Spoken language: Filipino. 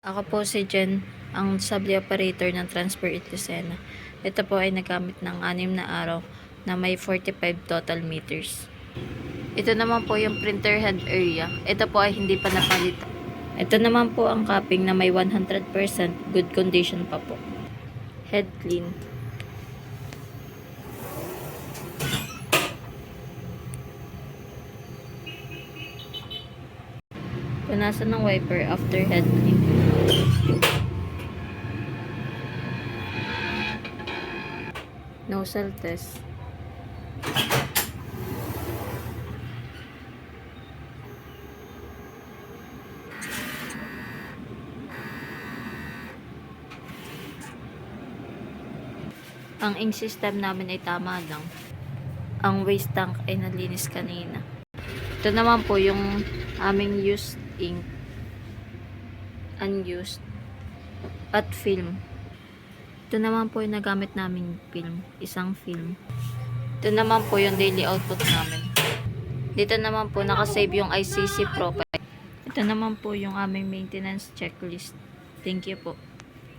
Ako po si Jen, ang sable operator ng Transfer It Lucena. Ito po ay nagamit ng 6 na araw na may 45 total meters. Ito naman po yung printer head area. Ito po ay hindi pa napalitan. Ito naman po ang cupping na may 100% good condition pa po. Head clean. Punasan ng wiper after head clean. Nozzle test. Ang ink system namin ay tama lang. Ang waste tank ay nalinis kanina. Ito naman po yung aming used ink, unused, at film. Ito naman po yung nagamit naming film, isang film. Ito naman po yung daily output namin. Dito naman po nakasave yung ICC profile. Ito naman po yung aming maintenance checklist. Thank you po.